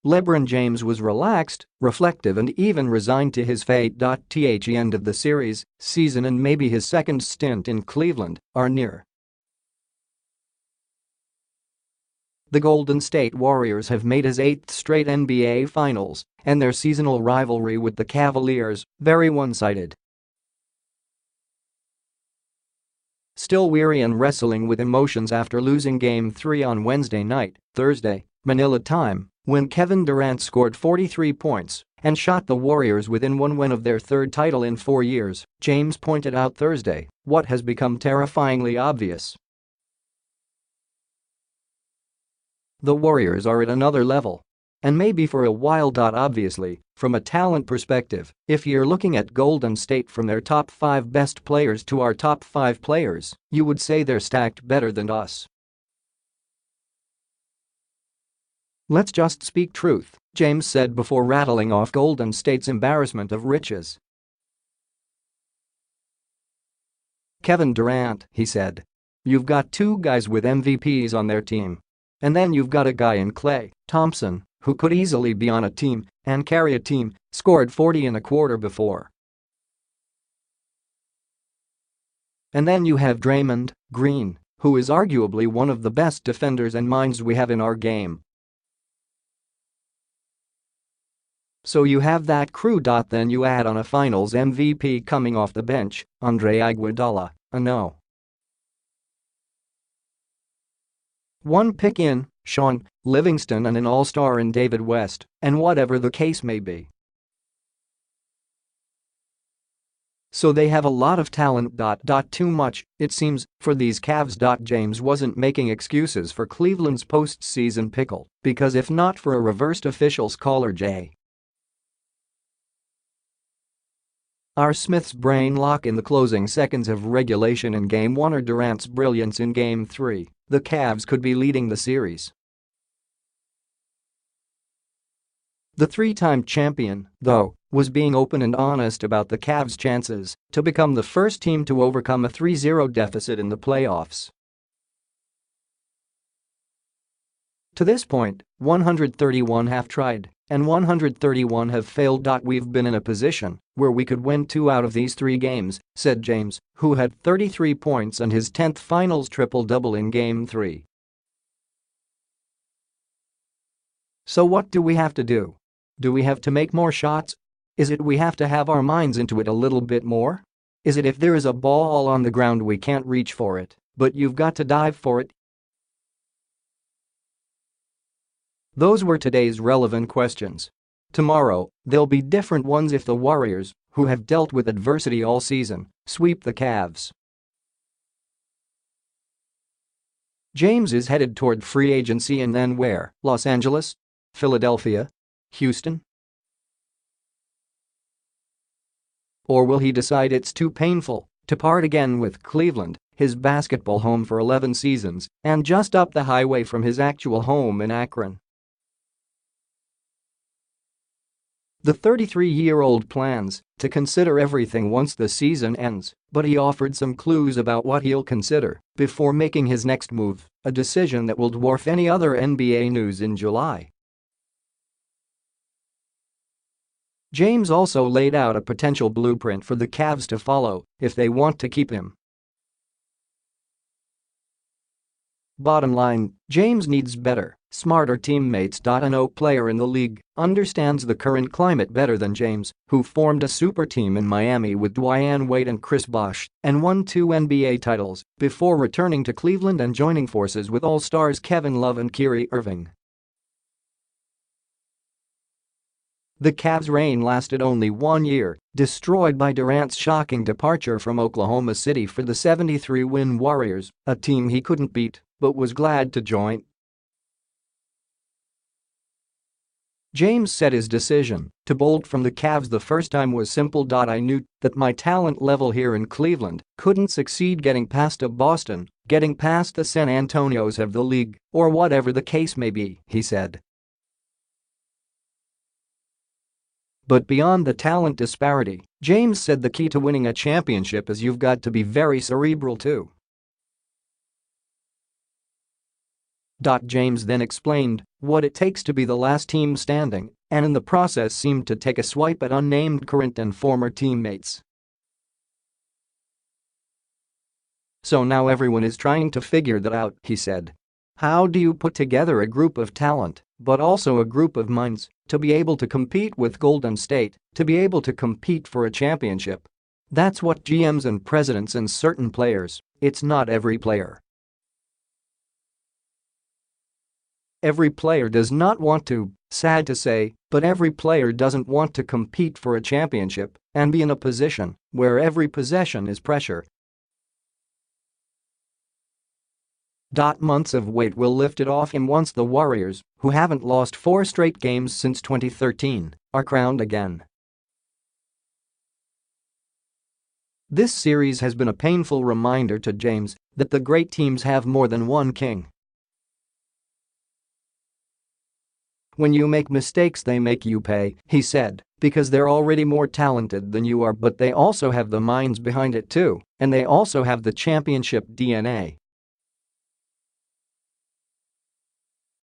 LeBron James was relaxed, reflective and even resigned to his fate. The end of the season and maybe his second stint in Cleveland are near. The Golden State Warriors have made his 8th straight NBA Finals, and their seasonal rivalry with the Cavaliers, very one-sided. Still weary and wrestling with emotions after losing Game 3 on Wednesday night, Thursday, Manila time, when Kevin Durant scored 43 points and shot the Warriors within one win of their third title in 4 years, James pointed out Thursday what has become terrifyingly obvious. The Warriors are at another level. And maybe for a while. Obviously, from a talent perspective, if you're looking at Golden State from their top 5 best players to our top 5 players, you would say they're stacked better than us. Let's just speak truth, James said before rattling off Golden State's embarrassment of riches. Kevin Durant, he said. You've got 2 guys with MVPs on their team. And then you've got a guy in Klay Thompson, who could easily be on a team and carry a team, scored 40 in a quarter before. And then you have Draymond Green, who is arguably one of the best defenders and minds we have in our game. So you have that crew. Then you add on a finals MVP coming off the bench, Andre Iguodala, a no. 1 pick in Sean Livingston and an all-star in David West, and whatever the case may be. So they have a lot of talent. Too much, it seems, for these Cavs. James wasn't making excuses for Cleveland's postseason pickle, because if not for a reversed officials caller J. R. Smith's brain lock in the closing seconds of regulation in Game 1 or Durant's brilliance in Game 3, the Cavs could be leading the series. The 3-time champion, though, was being open and honest about the Cavs' chances to become the first team to overcome a 3-0 deficit in the playoffs. To this point, 131 have tried, and 131 have failed. We've been in a position where we could win 2 out of these 3 games, said James, who had 33 points and his 10th finals triple-double in Game 3. So what do we have to do? Do we have to make more shots? Is it we have to have our minds into it a little bit more? Is it if there is a ball on the ground we can't reach for it, but you've got to dive for it? Those were today's relevant questions. Tomorrow, they'll be different ones if the Warriors, who have dealt with adversity all season, sweep the Cavs. James is headed toward free agency and then where? Los Angeles? Philadelphia? Houston? Or will he decide it's too painful to part again with Cleveland, his basketball home for 11 seasons, and just up the highway from his actual home in Akron? The 33-year-old plans to consider everything once the season ends, but he offered some clues about what he'll consider before making his next move, a decision that will dwarf any other NBA news in July. James also laid out a potential blueprint for the Cavs to follow if they want to keep him. Bottom line, James needs better, smarter teammates. No player in the league understands the current climate better than James, who formed a super team in Miami with Dwyane Wade and Chris Bosh and won 2 NBA titles before returning to Cleveland and joining forces with all-stars Kevin Love and Kyrie Irving. The Cavs' reign lasted only 1 year, destroyed by Durant's shocking departure from Oklahoma City for the 73-win Warriors, a team he couldn't beat but was glad to join. James said his decision to bolt from the Cavs the first time was simple. I knew that my talent level here in Cleveland couldn't succeed getting past a Boston, getting past the San Antonios of the league, or whatever the case may be, he said. But beyond the talent disparity, James said the key to winning a championship is you've got to be very cerebral too. James then explained what it takes to be the last team standing, and in the process seemed to take a swipe at unnamed current and former teammates. "So now everyone is trying to figure that out," he said. "How do you put together a group of talent, but also a group of minds, to be able to compete with Golden State, to be able to compete for a championship? That's what GMs and presidents and certain players, it's not every player. Every player does not want to, sad to say, but every player doesn't want to compete for a championship and be in a position where every possession is pressure." Months of weight will lift it off him once the Warriors, who haven't lost 4 straight games since 2013, are crowned again. This series has been a painful reminder to James that the great teams have more than one king. "When you make mistakes they make you pay," he said, "because they're already more talented than you are, but they also have the minds behind it too, and they also have the championship DNA."